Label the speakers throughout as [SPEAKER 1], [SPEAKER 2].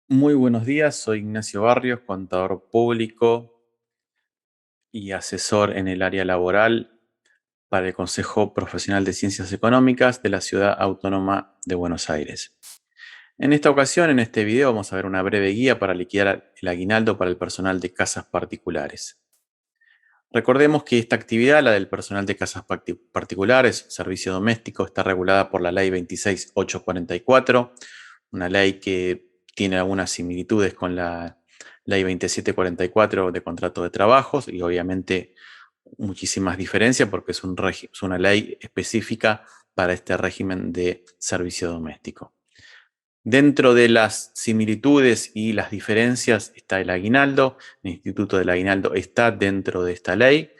[SPEAKER 1] Muy buenos días, soy Ignacio Barrios, contador público y asesor en el área laboral para el Consejo Profesional de Ciencias Económicas de la Ciudad Autónoma de Buenos Aires. En esta ocasión, en este video, vamos a ver una breve guía para liquidar el aguinaldo para el personal de casas particulares. Recordemos que esta actividad, la del personal de casas particulares, servicio doméstico, está regulada por la Ley 26844, una ley que tiene algunas similitudes con la Ley 2744 de contrato de trabajos y obviamente muchísimas diferencias porque es una ley específica para este régimen de servicio doméstico. Dentro de las similitudes y las diferencias está el aguinaldo. El Instituto del Aguinaldo está dentro de esta ley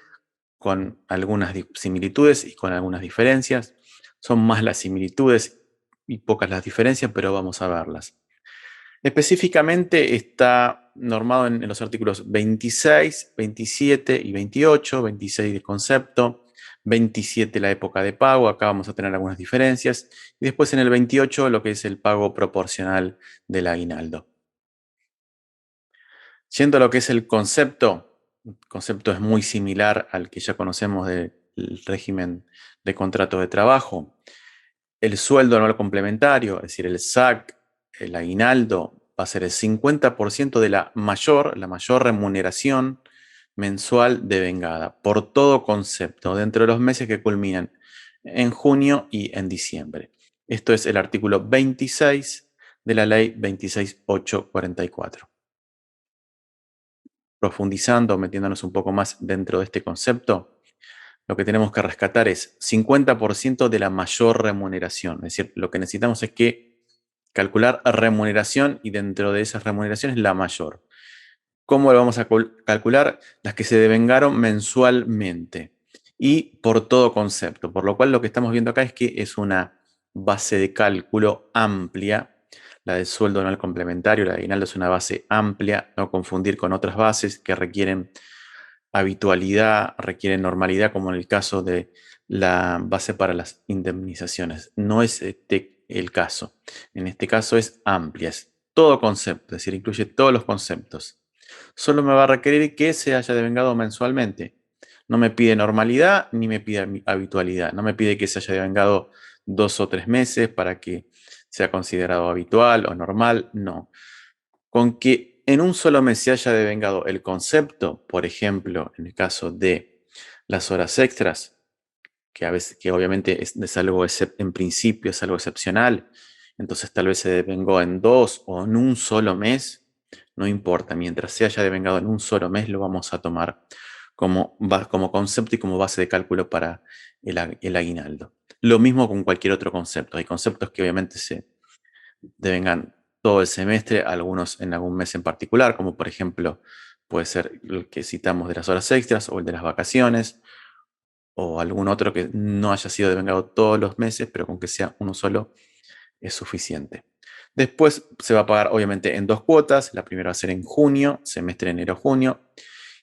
[SPEAKER 1] con algunas similitudes y con algunas diferencias. Son más las similitudes y pocas las diferencias, pero vamos a verlas. Específicamente está normado en los artículos 26, 27 y 28, 26 de concepto, 27 la época de pago, acá vamos a tener algunas diferencias, y después en el 28 lo que es el pago proporcional del aguinaldo. Yendo a lo que es el concepto es muy similar al que ya conocemos del régimen de contrato de trabajo. El sueldo anual complementario, es decir, el SAC, el aguinaldo, va a ser el 50% de la mayor remuneración mensual devengada por todo concepto dentro de los meses que culminan en junio y en diciembre. Esto es el artículo 26 de la ley 26844. Profundizando, metiéndonos un poco más dentro de este concepto, lo que tenemos que rescatar es 50% de la mayor remuneración. Es decir, lo que necesitamos es que calcular remuneración y dentro de esas remuneraciones la mayor. ¿Cómo lo vamos a calcular? Las que se devengaron mensualmente y por todo concepto. Por lo cual lo que estamos viendo acá es que es una base de cálculo amplia. La del sueldo anual complementario, la de aguinaldo, es una base amplia, no confundir con otras bases que requieren habitualidad, requieren normalidad, como en el caso de la base para las indemnizaciones. No es este el caso. En este caso es amplia, es todo concepto, es decir, incluye todos los conceptos. Solo me va a requerir que se haya devengado mensualmente. No me pide normalidad ni me pide habitualidad. No me pide que se haya devengado 2 o 3 meses para que sea considerado habitual o normal. No. Con que en un solo mes se haya devengado el concepto, por ejemplo, en el caso de las horas extras, que obviamente es algo, en principio es algo excepcional, entonces tal vez se devengó en 2 o en un solo mes, no importa, mientras se haya devengado en un solo mes lo vamos a tomar como concepto y como base de cálculo para el aguinaldo. Lo mismo con cualquier otro concepto. Hay conceptos que obviamente se devengan todo el semestre, algunos en algún mes en particular, como por ejemplo puede ser el que citamos de las horas extras o el de las vacaciones, o algún otro que no haya sido devengado todos los meses, pero con que sea uno solo es suficiente. Después se va a pagar obviamente en 2 cuotas. La primera va a ser en junio, semestre enero-junio,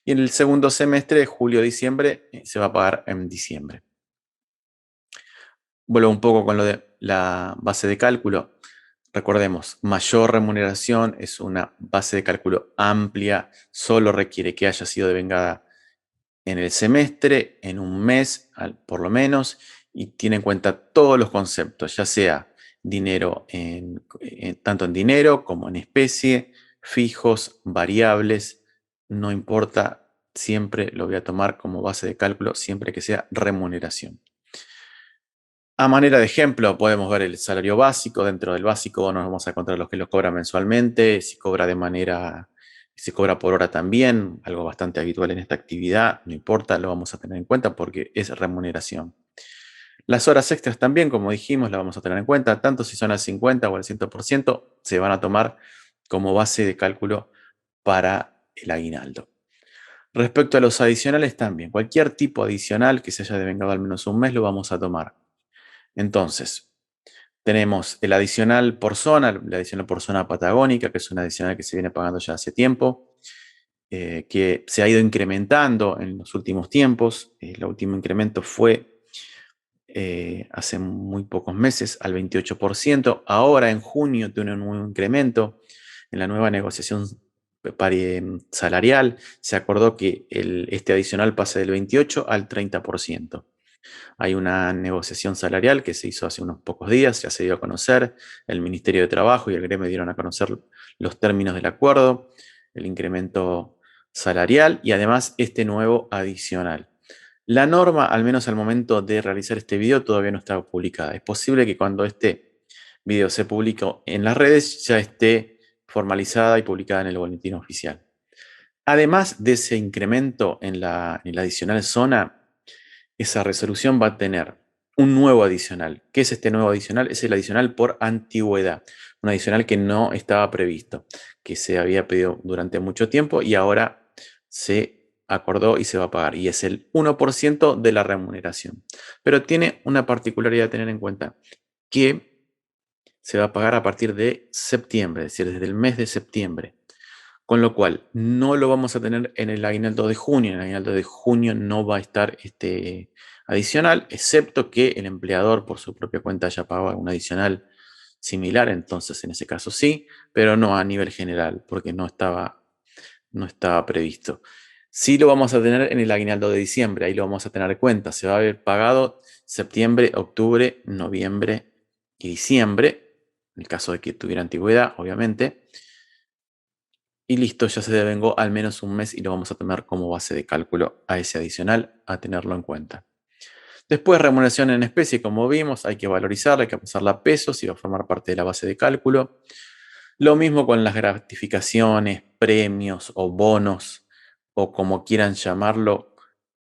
[SPEAKER 1] y en el segundo semestre, julio-diciembre, se va a pagar en diciembre. Vuelvo un poco con lo de la base de cálculo. Recordemos, mayor remuneración es una base de cálculo amplia, solo requiere que haya sido devengada en el semestre, en un mes por lo menos, y tiene en cuenta todos los conceptos, ya sea dinero tanto en dinero como en especie, fijos, variables, no importa, siempre lo voy a tomar como base de cálculo, siempre que sea remuneración. A manera de ejemplo, podemos ver el salario básico. Dentro del básico nos vamos a encontrar los que lo cobran mensualmente, si cobra por hora también, algo bastante habitual en esta actividad, no importa, lo vamos a tener en cuenta porque es remuneración. Las horas extras también, como dijimos, las vamos a tener en cuenta, tanto si son al 50 o al 100%, se van a tomar como base de cálculo para el aguinaldo. Respecto a los adicionales también, cualquier tipo adicional que se haya devengado al menos un mes lo vamos a tomar. Entonces, tenemos el adicional por zona, la adicional por zona patagónica, que es una adicional que se viene pagando ya hace tiempo, que se ha ido incrementando en los últimos tiempos. El último incremento fue hace muy pocos meses al 28%. Ahora en junio tiene un nuevo incremento. en la nueva negociación salarial, se acordó que este adicional pase del 28 al 30%. Hay una negociación salarial que se hizo hace unos pocos días, ya se dio a conocer, el Ministerio de Trabajo y el gremio dieron a conocer los términos del acuerdo, el incremento salarial y además este nuevo adicional. La norma, al menos al momento de realizar este video, todavía no está publicada. Es posible que cuando este video se publique en las redes ya esté formalizada y publicada en el boletín oficial. Además de ese incremento en la adicional zona, esa resolución va a tener un nuevo adicional. ¿Qué es este nuevo adicional? Es el adicional por antigüedad, un adicional que no estaba previsto, que se había pedido durante mucho tiempo y ahora se acordó y se va a pagar, y es el 1% de la remuneración. Pero tiene una particularidad a tener en cuenta, que se va a pagar a partir de septiembre, es decir, desde el mes de septiembre. Con lo cual, no lo vamos a tener en el aguinaldo de junio. En el aguinaldo de junio no va a estar este adicional, excepto que el empleador por su propia cuenta haya pagado un adicional similar. Entonces, en ese caso sí, pero no a nivel general, porque no estaba previsto. Sí lo vamos a tener en el aguinaldo de diciembre. Ahí lo vamos a tener en cuenta. Se va a haber pagado septiembre, octubre, noviembre y diciembre, en el caso de que tuviera antigüedad, obviamente. Y listo, ya se devengó al menos un mes y lo vamos a tomar como base de cálculo a ese adicional, a tenerlo en cuenta. Después, remuneración en especie, como vimos, hay que valorizarla, hay que pasarla a pesos y va a formar parte de la base de cálculo. Lo mismo con las gratificaciones, premios o bonos, o como quieran llamarlo,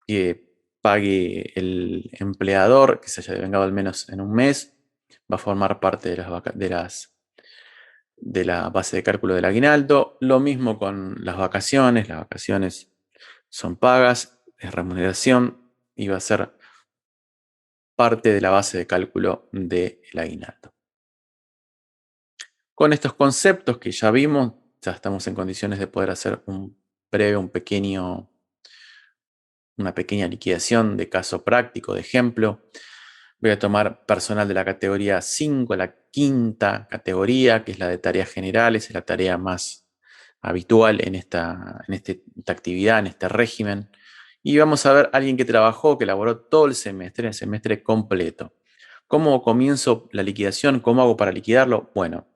[SPEAKER 1] que pague el empleador, que se haya devengado al menos en un mes, va a formar parte de la base de cálculo del aguinaldo. Lo mismo con las vacaciones son pagas, es remuneración y va a ser parte de la base de cálculo del aguinaldo. Con estos conceptos que ya vimos, ya estamos en condiciones de poder hacer una pequeña liquidación de caso práctico, de ejemplo. Voy a tomar personal de la categoría 5, la quinta categoría, que es la de tareas generales, es la tarea más habitual en esta actividad, en este régimen. Y vamos a ver a alguien que trabajó, que elaboró todo el semestre completo. ¿Cómo comienzo la liquidación? ¿Cómo hago para liquidarlo? Bueno,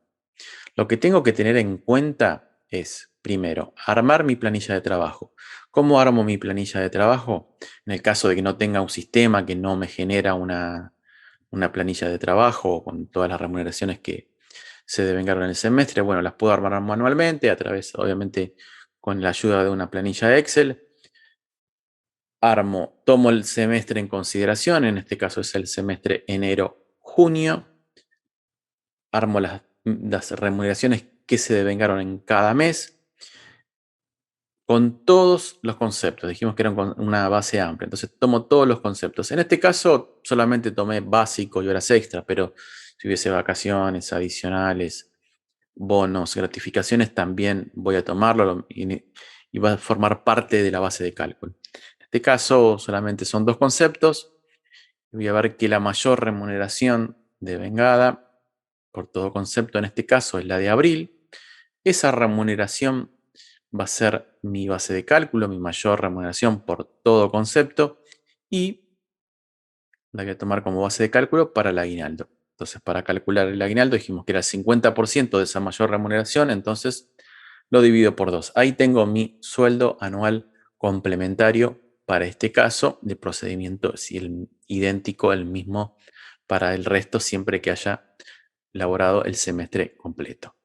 [SPEAKER 1] lo que tengo que tener en cuenta es, primero, armar mi planilla de trabajo. ¿Cómo armo mi planilla de trabajo? En el caso de que no tenga un sistema que no me genera una planilla de trabajo con todas las remuneraciones que se devengaron en el semestre, bueno, las puedo armar manualmente a través, obviamente, con la ayuda de una planilla Excel. Tomo el semestre en consideración, en este caso es el semestre enero-junio. Armo las remuneraciones que se devengaron en cada mes con todos los conceptos. Dijimos que eran con una base amplia, entonces tomo todos los conceptos. En este caso solamente tomé básico y horas extra, pero si hubiese vacaciones adicionales, bonos, gratificaciones, también voy a tomarlo y va a formar parte de la base de cálculo. En este caso solamente son dos conceptos. Voy a ver que la mayor remuneración devengada por todo concepto en este caso es la de abril. Esa remuneración va a ser mi base de cálculo, mi mayor remuneración por todo concepto, y la voy a tomar como base de cálculo para el aguinaldo. Entonces, para calcular el aguinaldo dijimos que era el 50% de esa mayor remuneración, entonces lo divido por 2. Ahí tengo mi sueldo anual complementario para este caso de procedimiento, es idéntico, el mismo para el resto, siempre que haya laborado el semestre completo.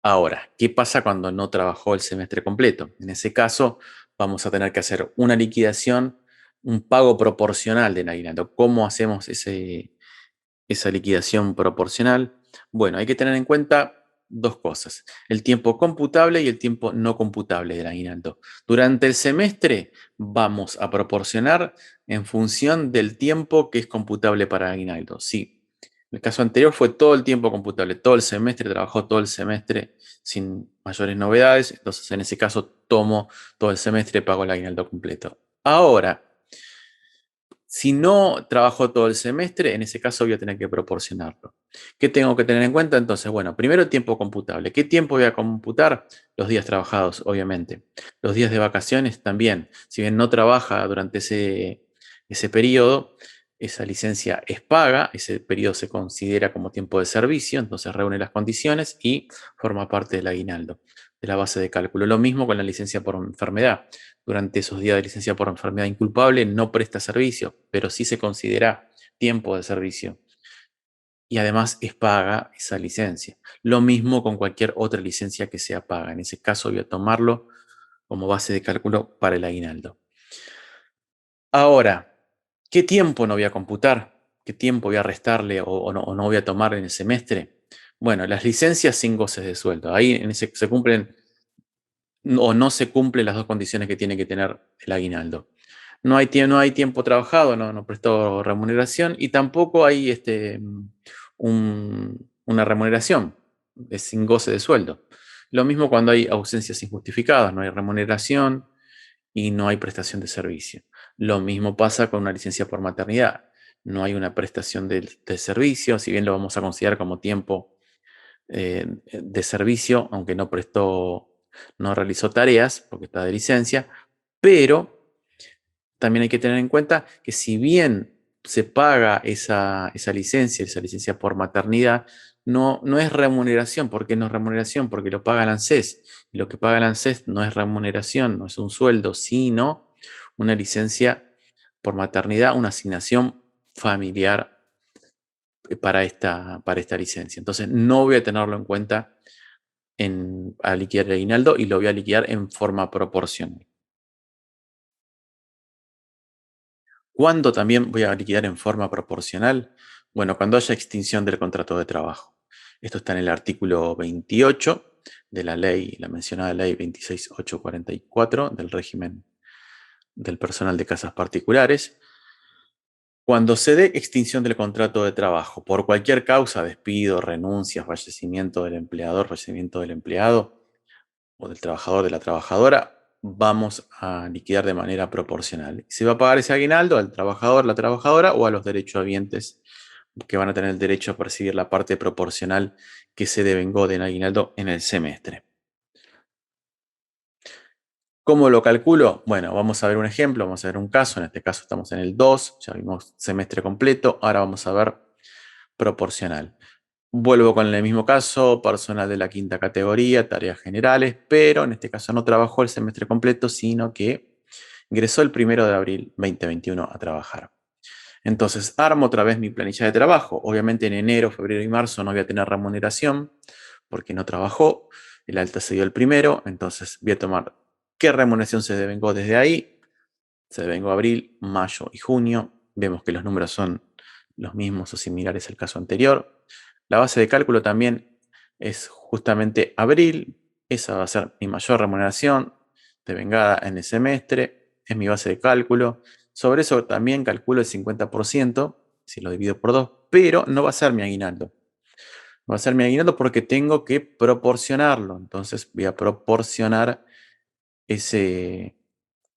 [SPEAKER 1] Ahora, ¿qué pasa cuando no trabajó el semestre completo? En ese caso, vamos a tener que hacer una liquidación, un pago proporcional del aguinaldo. ¿Cómo hacemos esa liquidación proporcional? Bueno, hay que tener en cuenta dos cosas: el tiempo computable y el tiempo no computable del aguinaldo. Durante el semestre vamos a proporcionar en función del tiempo que es computable para aguinaldo. Sí, en el caso anterior fue todo el tiempo computable, todo el semestre, trabajó todo el semestre sin mayores novedades, entonces en ese caso tomo todo el semestre y pago el aguinaldo completo. Ahora, Si no trabajo todo el semestre, en ese caso voy a tener que proporcionarlo. ¿Qué tengo que tener en cuenta? Entonces, bueno, primero tiempo computable. ¿Qué tiempo voy a computar? Los días trabajados, obviamente. Los días de vacaciones también. Si bien no trabaja durante ese periodo, esa licencia es paga, ese periodo se considera como tiempo de servicio, entonces reúne las condiciones y forma parte del aguinaldo, de la base de cálculo. Lo mismo con la licencia por enfermedad. Durante esos días de licencia por enfermedad inculpable no presta servicio, pero sí se considera tiempo de servicio. Y además es paga esa licencia. Lo mismo con cualquier otra licencia que sea paga. En ese caso voy a tomarlo como base de cálculo para el aguinaldo. Ahora, ¿qué tiempo no voy a computar? ¿Qué tiempo voy a restarle o no voy a tomar en el semestre? Bueno, las licencias sin goces de sueldo. Ahí se cumplen o no se cumplen las dos condiciones que tiene que tener el aguinaldo. No hay tiempo trabajado, no prestó remuneración y tampoco hay una remuneración, es sin goce de sueldo. Lo mismo cuando hay ausencias injustificadas, no hay remuneración y no hay prestación de servicio. Lo mismo pasa con una licencia por maternidad. No hay una prestación de servicio, si bien lo vamos a considerar como tiempo de servicio, aunque no realizó tareas porque está de licencia, pero también hay que tener en cuenta que si bien se paga esa licencia por maternidad, no es remuneración. ¿Por qué no es remuneración? Porque lo paga el ANSES. Y lo que paga el ANSES no es remuneración, no es un sueldo, sino una licencia por maternidad, una asignación familiar para esta licencia. Entonces no voy a tenerlo en cuenta a liquidar el aguinaldo y lo voy a liquidar en forma proporcional. ¿Cuándo también voy a liquidar en forma proporcional? Bueno, cuando haya extinción del contrato de trabajo. Esto está en el artículo 28 de la ley, la mencionada ley 26844 del régimen del personal de casas particulares. Cuando se dé extinción del contrato de trabajo por cualquier causa, despido, renuncia, fallecimiento del empleador, fallecimiento del empleado o del trabajador, de la trabajadora, vamos a liquidar de manera proporcional. Se va a pagar ese aguinaldo al trabajador, la trabajadora o a los derechohabientes que van a tener el derecho a percibir la parte proporcional que se devengó del aguinaldo en el semestre. ¿Cómo lo calculo? Bueno, vamos a ver un ejemplo, vamos a ver un caso. En este caso estamos en el 2, ya vimos semestre completo. Ahora vamos a ver proporcional. Vuelvo con el mismo caso, personal de la quinta categoría, tareas generales, pero en este caso no trabajó el semestre completo, sino que ingresó el 1 de abril 2021 a trabajar. Entonces, armo otra vez mi planilla de trabajo. Obviamente en enero, febrero y marzo no voy a tener remuneración porque no trabajó. El alta se dio el primero, entonces voy a tomar qué remuneración se devengó desde ahí. Se devengó abril, mayo y junio. Vemos que los números son los mismos o similares al caso anterior. La base de cálculo también es justamente abril. Esa va a ser mi mayor remuneración devengada en el semestre. Es mi base de cálculo. Sobre eso también calculo el 50%, si lo divido por 2, pero no va a ser mi aguinaldo. Va a ser mi aguinaldo porque tengo que proporcionarlo. Entonces voy a proporcionar ese,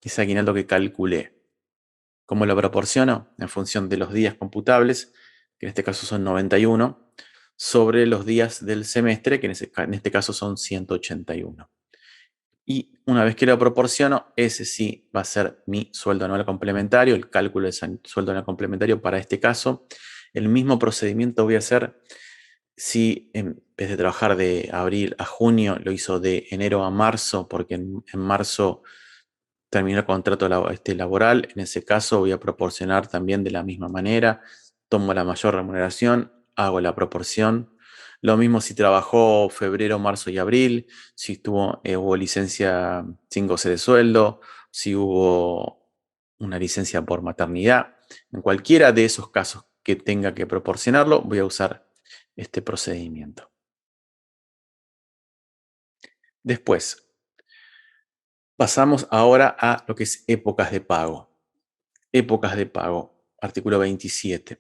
[SPEAKER 1] ese aguinaldo que calculé. ¿Cómo lo proporciono? En función de los días computables, que en este caso son 91, sobre los días del semestre, que en este caso son 181. Y una vez que lo proporciono, ese sí va a ser mi sueldo anual complementario, el cálculo de sueldo anual complementario para este caso. El mismo procedimiento voy a hacer si en vez de trabajar de abril a junio, lo hizo de enero a marzo, porque en marzo terminó el contrato laboral. En ese caso voy a proporcionar también de la misma manera. Tomo la mayor remuneración, hago la proporción. Lo mismo si trabajó febrero, marzo y abril, si hubo licencia sin goce de sueldo, si hubo una licencia por maternidad. En cualquiera de esos casos que tenga que proporcionarlo, voy a usar este procedimiento. Después, pasamos ahora a lo que es épocas de pago. Épocas de pago, artículo 27.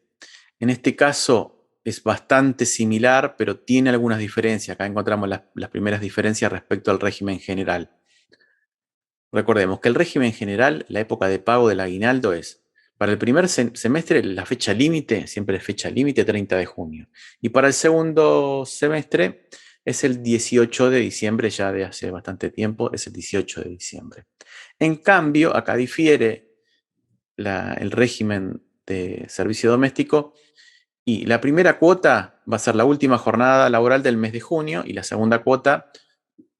[SPEAKER 1] En este caso es bastante similar, pero tiene algunas diferencias. Acá encontramos las primeras diferencias respecto al régimen general. Recordemos que el régimen general, la época de pago del aguinaldo es Para el primer semestre, la fecha límite, siempre es fecha límite, 30 de junio. Y para el segundo semestre es el 18 de diciembre, ya de hace bastante tiempo, es el 18 de diciembre. En cambio, acá difiere el régimen de servicio doméstico y la primera cuota va a ser la última jornada laboral del mes de junio y la segunda cuota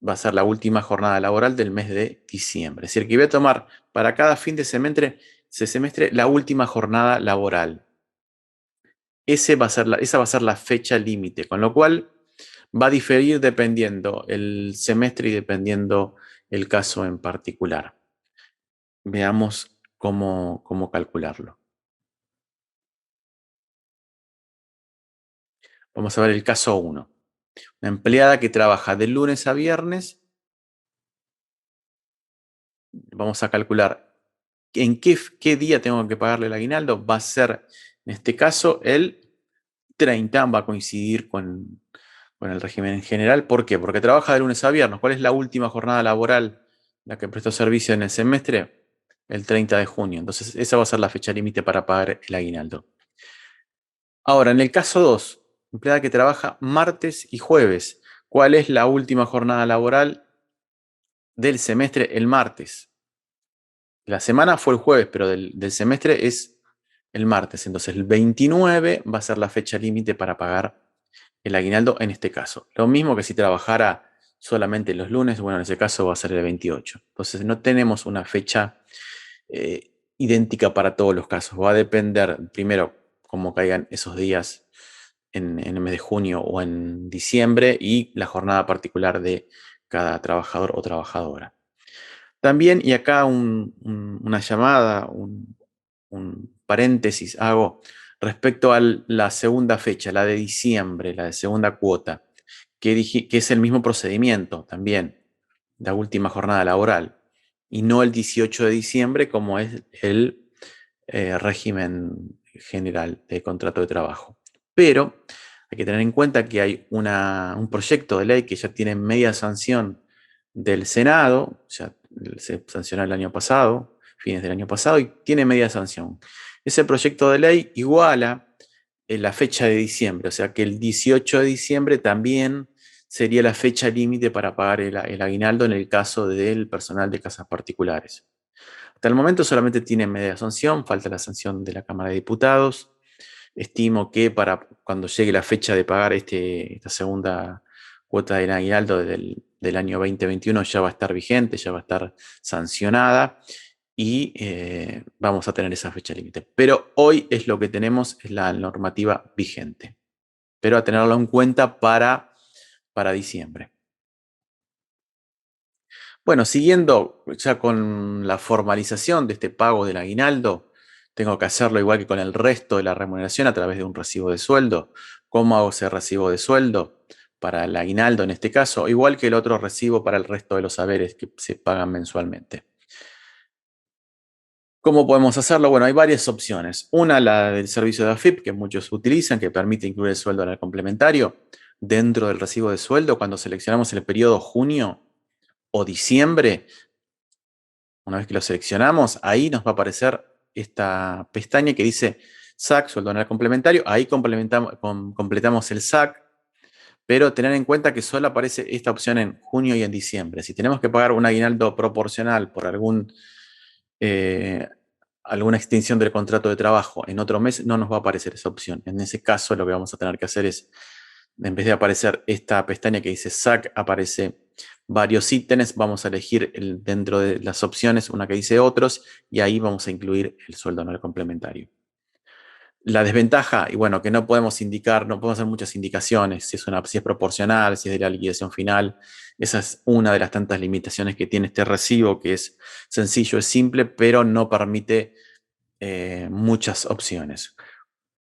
[SPEAKER 1] va a ser la última jornada laboral del mes de diciembre. Es decir, que voy a tomar para cada fin de semestre la última jornada laboral. Esa va a ser la fecha límite, con lo cual va a diferir dependiendo el semestre y dependiendo el caso en particular. Veamos cómo calcularlo. Vamos a ver el caso 1. Una empleada que trabaja de lunes a viernes. Vamos a calcular en qué día tengo que pagarle el aguinaldo. Va a ser, en este caso, el 30, va a coincidir con el régimen en general. ¿Por qué? Porque trabaja de lunes a viernes. ¿Cuál es la última jornada laboral la que prestó servicio en el semestre? El 30 de junio. Entonces, esa va a ser la fecha límite para pagar el aguinaldo. Ahora, en el caso 2, empleada que trabaja martes y jueves. ¿Cuál es la última jornada laboral del semestre? El martes. La semana fue el jueves, pero del semestre es el martes. Entonces, el 29 va a ser la fecha límite para pagar el aguinaldo en este caso. Lo mismo que si trabajara solamente los lunes, bueno, en ese caso va a ser el 28. Entonces, no tenemos una fecha idéntica para todos los casos. Va a depender, primero, cómo caigan esos días en el mes de junio o en diciembre y la jornada particular de cada trabajador o trabajadora. También, y acá una llamada, un paréntesis hago respecto a la segunda fecha, la de diciembre, la de segunda cuota, que es el mismo procedimiento también, la última jornada laboral, y no el 18 de diciembre como es el régimen general de contrato de trabajo. Pero hay que tener en cuenta que hay un proyecto de ley que ya tiene media sanción del Senado, ya se sancionó el año pasado, fines del año pasado, y tiene media sanción. Ese proyecto de ley iguala la fecha de diciembre, o sea que el 18 de diciembre también sería la fecha límite para pagar el aguinaldo en el caso del personal de casas particulares. Hasta el momento solamente tiene media sanción, falta la sanción de la Cámara de Diputados. Estimo que para cuando llegue la fecha de pagar esta segunda cuota del aguinaldo del año 2021 ya va a estar vigente, ya va a estar sancionada y vamos a tener esa fecha límite. Pero hoy es lo que tenemos, es la normativa vigente. Pero a tenerlo en cuenta para diciembre. Bueno, siguiendo ya con la formalización de este pago del aguinaldo, tengo que hacerlo igual que con el resto de la remuneración a través de un recibo de sueldo. ¿Cómo hago ese recibo de sueldo? Para el aguinaldo en este caso, igual que el otro recibo para el resto de los saberes que se pagan mensualmente. ¿Cómo podemos hacerlo? Bueno, hay varias opciones. Una, la del servicio de AFIP, que muchos utilizan, que permite incluir el sueldo en el complementario dentro del recibo de sueldo. Cuando seleccionamos el periodo junio o diciembre, una vez que lo seleccionamos, ahí nos va a aparecer esta pestaña que dice SAC, sueldo anual complementario. Ahí completamos el SAC, pero tener en cuenta que solo aparece esta opción en junio y en diciembre. Si tenemos que pagar un aguinaldo proporcional por alguna extinción del contrato de trabajo en otro mes, no nos va a aparecer esa opción. En ese caso, lo que vamos a tener que hacer es, en vez de aparecer esta pestaña que dice SAC, aparece varios ítems, vamos a elegir dentro de las opciones una que dice otros y ahí vamos a incluir el sueldo anual complementario. La desventaja, y bueno, que no podemos indicar, no podemos hacer muchas indicaciones, si es proporcional, si es de la liquidación final. Esa es una de las tantas limitaciones que tiene este recibo, que es sencillo, es simple, pero no permite muchas opciones.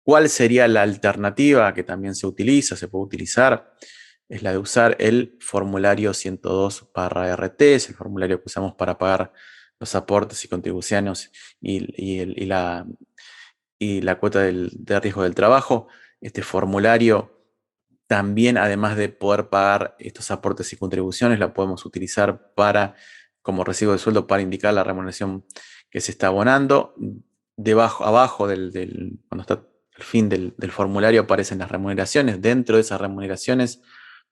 [SPEAKER 1] ¿Cuál sería la alternativa que también se utiliza, se puede utilizar? Es la de usar el formulario 102/RT, es el formulario que usamos para pagar los aportes y contribuciones y la cuota de riesgo del trabajo. Este formulario también, además de poder pagar estos aportes y contribuciones, la podemos utilizar como recibo de sueldo para indicar la remuneración que se está abonando. abajo cuando está el fin del formulario aparecen las remuneraciones. Dentro de esas remuneraciones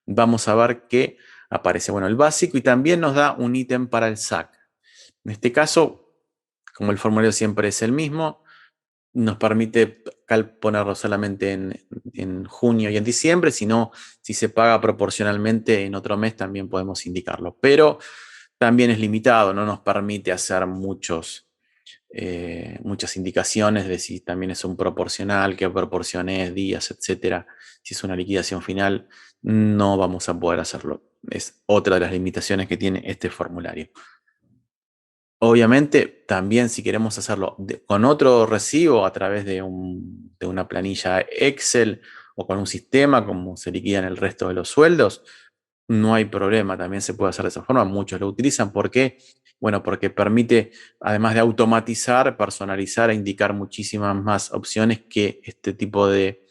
[SPEAKER 1] vamos a ver que aparece, bueno, el básico y también nos da un ítem para el SAC. En este caso, como el formulario siempre es el mismo, nos permite ponerlo solamente en junio y en diciembre, sino si se paga proporcionalmente en otro mes también podemos indicarlo. Pero también es limitado, no nos permite hacer muchas indicaciones de si también es un proporcional, qué proporción es, días, etcétera. Si es una liquidación final, no vamos a poder hacerlo. Es otra de las limitaciones que tiene este formulario. Obviamente, también si queremos hacerlo con otro recibo a través de una planilla Excel o con un sistema como se liquidan el resto de los sueldos, no hay problema, también se puede hacer de esa forma. Muchos lo utilizan porque, bueno, porque permite, además de automatizar, personalizar e indicar muchísimas más opciones que este tipo de,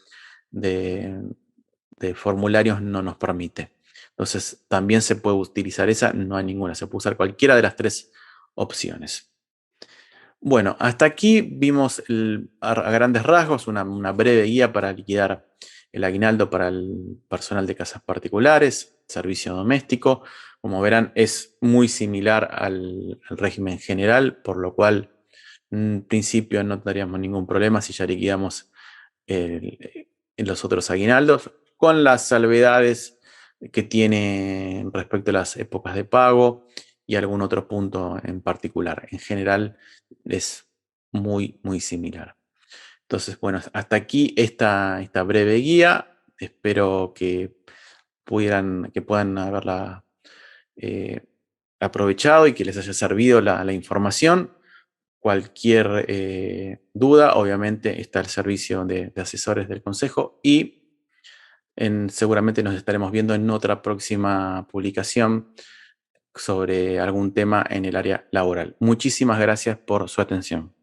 [SPEAKER 1] de formularios no nos permite. Entonces, también se puede utilizar esa, no hay ninguna, se puede usar cualquiera de las tres opciones. Bueno, hasta aquí vimos a grandes rasgos una breve guía para liquidar el aguinaldo para el personal de casas particulares, servicio doméstico. Como verán, es muy similar al régimen general, por lo cual en principio no tendríamos ningún problema si ya liquidamos en los otros aguinaldos, con las salvedades que tiene respecto a las épocas de pago y algún otro punto en particular. En general es muy, muy similar. Entonces, bueno, hasta aquí esta breve guía. Espero que puedan haberla eh, aprovechado y que les haya servido la información. Cualquier duda, obviamente está el servicio de asesores del consejo y seguramente nos estaremos viendo en otra próxima publicación sobre algún tema en el área laboral. Muchísimas gracias por su atención.